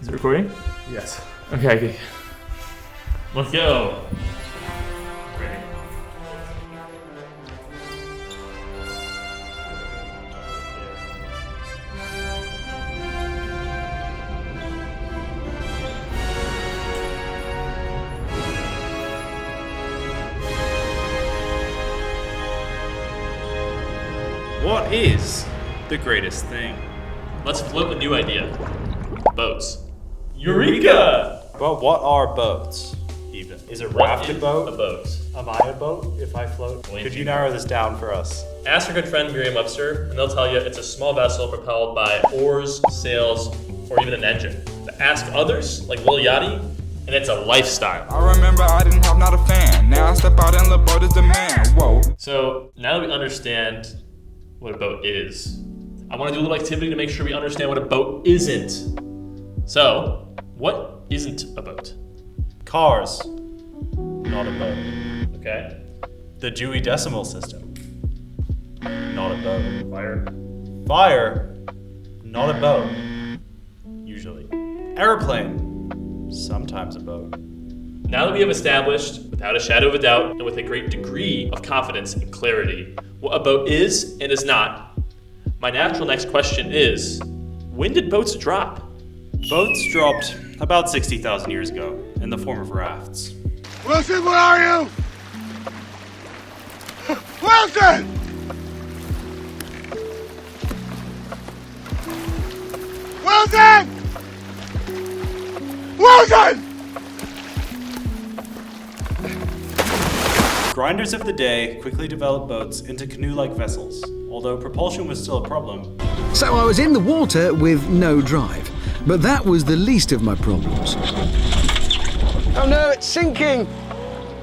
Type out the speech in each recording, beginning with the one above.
Is it recording? Yes. Okay. Let's go. Ready. What is the greatest thing? Let's float a new idea. Boats. Eureka! But what are boats, even? Is a raft a boat? A boat. Am I a boat if I float? Believe Could you. you narrow this down for us? Ask your good friend Merriam-Webster, and they'll tell you it's a small vessel propelled by oars, sails, or even an engine. But ask others, like Lil Yachty, and it's a lifestyle. I remember I didn't have not a fan. Now I step out and the boat is the man. Whoa. So now that we understand what a boat is, I want to do a little activity to make sure we understand what a boat isn't. So, what isn't a boat? Cars. Not a boat. Okay. The Dewey Decimal System. Not a boat. Fire. Fire. Not a boat. Usually. Airplane. Sometimes a boat. Now that we have established, without a shadow of a doubt, and with a great degree of confidence and clarity, what a boat is and is not, my natural next question is, when did boats drop? Boats dropped about 60,000 years ago in the form of rafts. Wilson, where are you? Wilson! Wilson! Wilson! Grinders of the day quickly developed boats into canoe-like vessels, although propulsion was still a problem. So I was in the water with no drive, but that was the least of my problems. Oh no, it's sinking!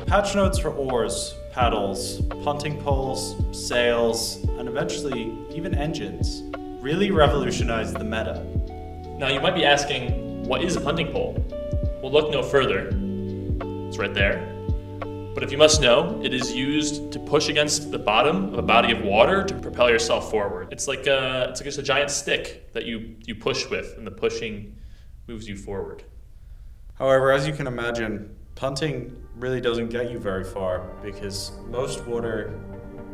Patch notes for oars, paddles, punting poles, sails, and eventually even engines really revolutionized the meta. Now you might be asking, what is a punting pole? Well, look no further. It's right there. But if you must know, it is used to push against the bottom of a body of water to propel yourself forward. It's like just a giant stick that you push with, and the pushing moves you forward. However, as you can imagine, punting really doesn't get you very far because most water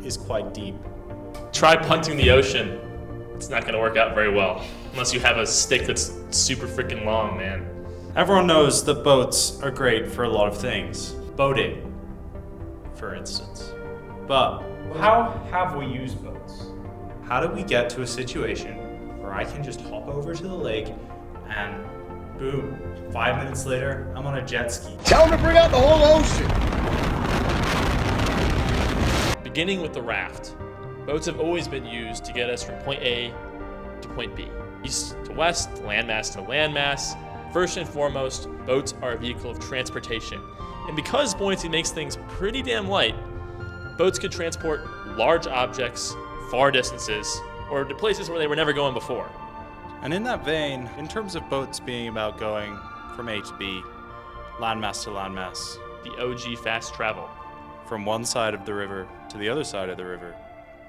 is quite deep. Try punting the ocean. It's not gonna work out very well, unless you have a stick that's super freaking long, man. Everyone knows that boats are great for a lot of things. Boating, for instance. But how have we used boats? How did we get to a situation where I can just hop over to the lake and boom, 5 minutes later, I'm on a jet ski? Tell him to bring out the whole ocean! Beginning with the raft, boats have always been used to get us from point A to point B. East to west, landmass to landmass. First and foremost, boats are a vehicle of transportation. And because buoyancy makes things pretty damn light, boats could transport large objects far distances or to places where they were never going before. And in that vein, in terms of boats being about going from A to B, landmass to landmass, The OG fast travel. from one side of the river to the other side of the river,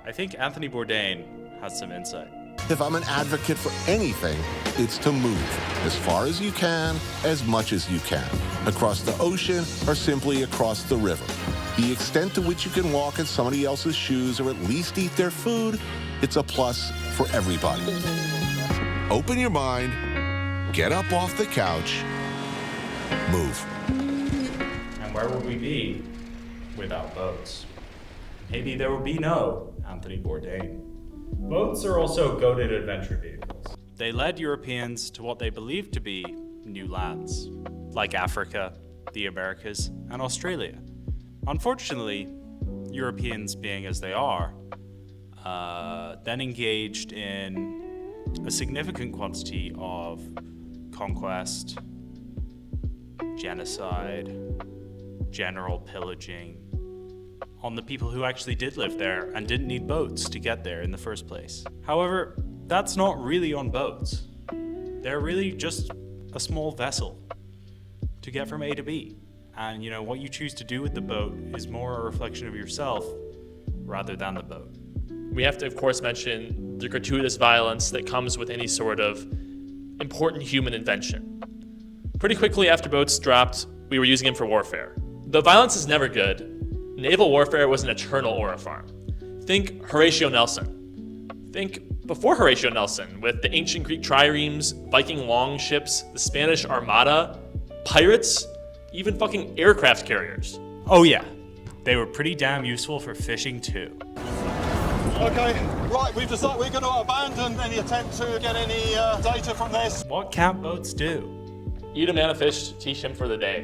I think Anthony Bourdain has some insight. If I'm an advocate for anything, it's to move as far as you can, as much as you can, across the ocean or simply across the river. The extent to which you can walk in somebody else's shoes or at least eat their food, it's a plus for everybody. Open your mind, get up off the couch, move. And where would we be without boats? Maybe there would be no Anthony Bourdain. Boats are also goated adventure vehicles. They led Europeans to what they believed to be new lands, like Africa, the Americas, and Australia. Unfortunately, Europeans, being as they are, then engaged in a significant quantity of conquest, genocide, general pillaging on the people who actually did live there and didn't need boats to get there in the first place. However, that's not really on boats. They're really just a small vessel to get from A to B. And you know, what you choose to do with the boat is more a reflection of yourself rather than the boat. We have to, of course, mention the gratuitous violence that comes with any sort of important human invention. Pretty quickly after boats dropped, we were using them for warfare. Though violence is never good, naval warfare was an eternal aura farm. Think Horatio Nelson. Think before Horatio Nelson, with the ancient Greek triremes, Viking longships, the Spanish Armada, pirates, even fucking aircraft carriers. Oh yeah, they were pretty damn useful for fishing too. Okay, right, we've decided we're going to abandon any attempt to get any data from this. What can't boats do? Eat a man a fish, teach him for the day,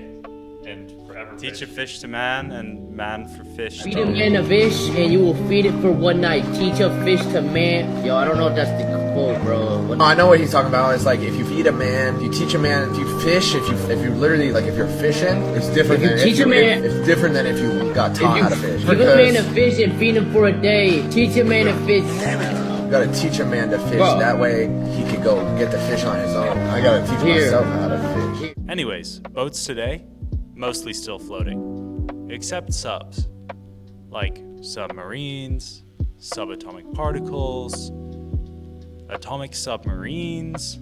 and forever Teach a fish to man and man for fish. Feed a man a fish and you will feed it for one night. Teach a fish to man. Yo, I don't know if that's the quote, bro. I know what he's talking about. It's like if you feed a man, if you teach a man, if you fish, if you literally like if you're fishing, it's different. If you teach a man, it's different than if you got taught how to fish. Give a man a fish and feed him for a day. Teach a man a fish. You gotta teach a man to fish. Bro. That way he could go get the fish on his own. I gotta teach myself how to fish. Anyways, boats today, mostly still floating, except subs, like submarines, subatomic particles, atomic submarines,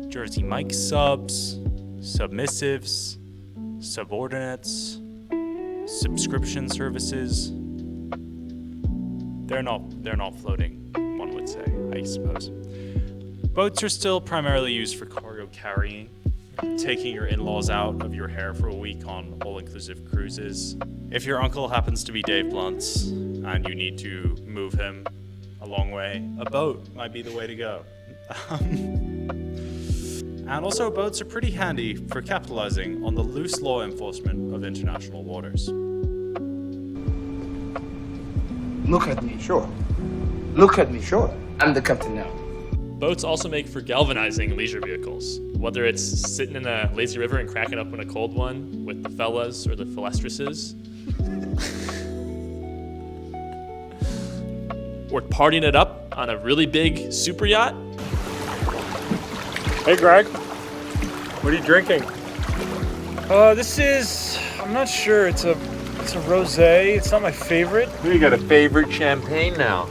Jersey Mike subs, submissives, subordinates, subscription services. They're not floating, one would say, I suppose. Boats are still primarily used for cargo carrying, taking your in-laws out of your hair for a week on all-inclusive cruises. If your uncle happens to be Dave Blunt's and you need to move him a long way, a boat might be the way to go. And also, boats are pretty handy for capitalizing on the loose law enforcement of international waters. Look at me, sure. Look at me, sure. I'm the captain now. Boats also make for galvanizing leisure vehicles, whether it's sitting in a lazy river and cracking up in a cold one with the fellas or the philestresses, or partying it up on a really big super yacht. Hey Greg, what are you drinking? I'm not sure, it's a rosé, it's not my favorite. You got a favorite champagne now.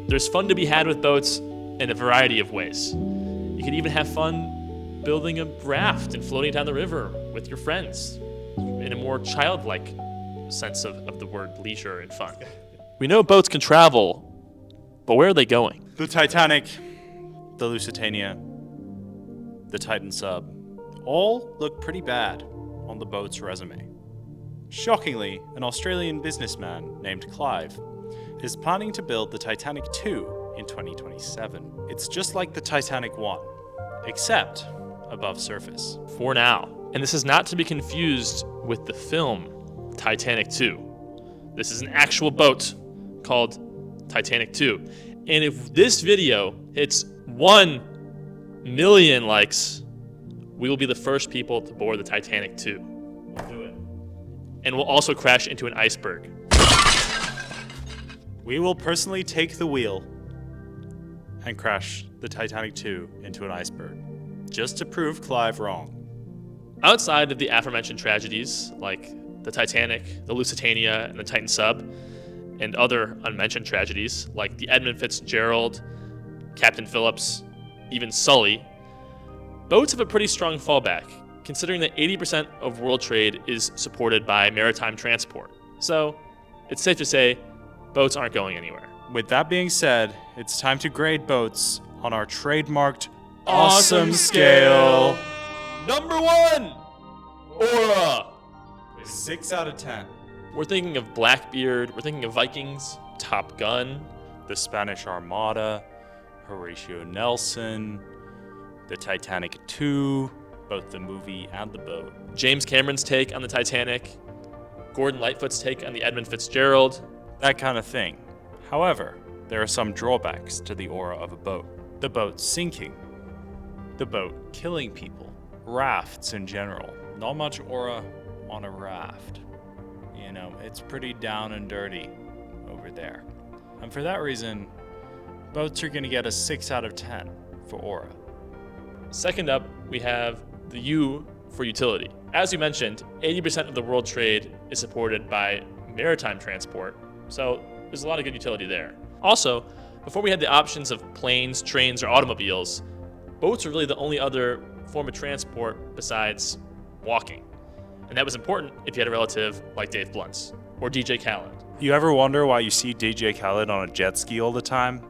There's fun to be had with boats in a variety of ways. You can even have fun building a raft and floating down the river with your friends in a more childlike sense of the word leisure and fun. We know boats can travel, but where are they going? The Titanic, the Lusitania, the Titan sub, all look pretty bad on the boat's resume. Shockingly, an Australian businessman named Clive is planning to build the Titanic 2 in 2027. It's just like the Titanic 1, except above surface. For now. And this is not to be confused with the film Titanic 2. This is an actual boat called Titanic 2. And if this video hits 1 million likes, we will be the first people to board the Titanic 2. We'll do it. And we'll also crash into an iceberg. We will personally take the wheel and crash the Titanic 2 into an iceberg, just to prove Clive wrong. Outside of the aforementioned tragedies, like the Titanic, the Lusitania, and the Titan sub, and other unmentioned tragedies, like the Edmund Fitzgerald, Captain Phillips, even Sully, boats have a pretty strong fallback, considering that 80% of world trade is supported by maritime transport. So, it's safe to say, boats aren't going anywhere. With that being said, it's time to grade boats on our trademarked awesome scale. Number 1, Aura. 6 out of 10. We're thinking of Blackbeard, we're thinking of Vikings, Top Gun, The Spanish Armada, Horatio Nelson, the Titanic 2, both the movie and the boat. James Cameron's take on the Titanic, Gordon Lightfoot's take on the Edmund Fitzgerald. That kind of thing. However, there are some drawbacks to the aura of a boat. The boat sinking, the boat killing people, rafts in general. Not much aura on a raft. You know, it's pretty down and dirty over there. And for that reason, boats are gonna get a 6 out of 10 for aura. Second up, we have the U for utility. As you mentioned, 80% of the world trade is supported by maritime transport, so there's a lot of good utility there. Also, before we had the options of planes, trains, or automobiles, boats are really the only other form of transport besides walking. And that was important if you had a relative like Dave Blunt's or DJ Khaled. You ever wonder why you see DJ Khaled on a jet ski all the time?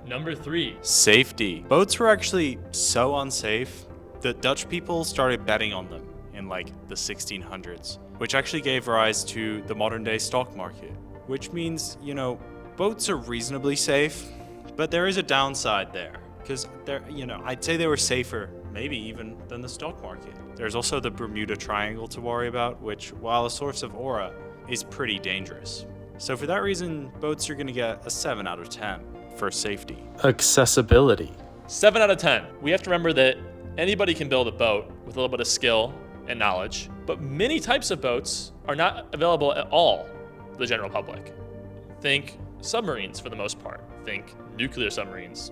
Number 3. Safety. Boats were actually so unsafe that Dutch people started betting on them in like the 1600s, which actually gave rise to the modern day stock market, which means, boats are reasonably safe, but there is a downside there because I'd say they were safer maybe even than the stock market. There's also the Bermuda Triangle to worry about, which, while a source of aura, is pretty dangerous. So for that reason, boats are gonna get a 7 out of 10 for safety. Accessibility. 7 out of 10. We have to remember that anybody can build a boat with a little bit of skill and knowledge, but many types of boats are not available at all to the general public. Think submarines for the most part. Think nuclear submarines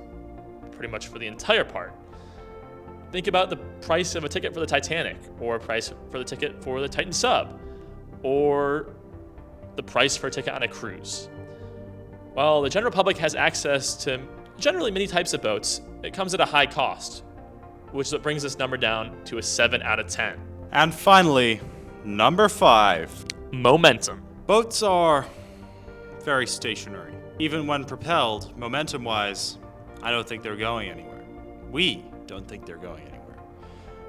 pretty much for the entire part. Think about the price of a ticket for the Titanic, or a price for the ticket for the Titan sub, or the price for a ticket on a cruise. While the general public has access to generally many types of boats, it comes at a high cost, which is what brings this number down to a 7 out of 10. And finally, number 5. Momentum. Boats are very stationary. Even when propelled, momentum-wise, I don't think they're going anywhere. We don't think they're going anywhere.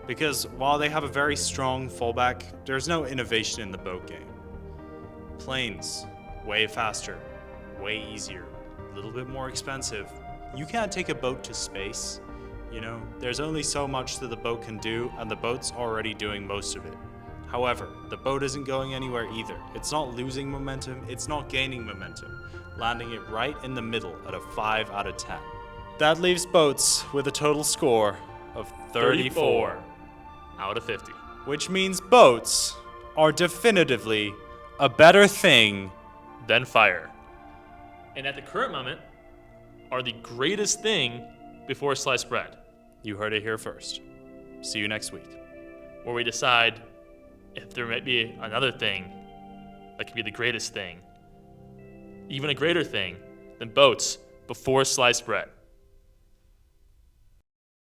Because while they have a very strong fallback, there's no innovation in the boat game. Planes, way faster, way easier, a little bit more expensive. You can't take a boat to space. There's only so much that the boat can do, and the boat's already doing most of it. However, the boat isn't going anywhere either. It's not losing momentum, it's not gaining momentum, landing it right in the middle at a 5 out of 10. That leaves boats with a total score of 34 out of 50. Which means boats are definitively a better thing than fire. And at the current moment, are the greatest thing before sliced bread. You heard it here first. See you next week, where we decide if there might be another thing that could be the greatest thing, even a greater thing than boats before sliced bread.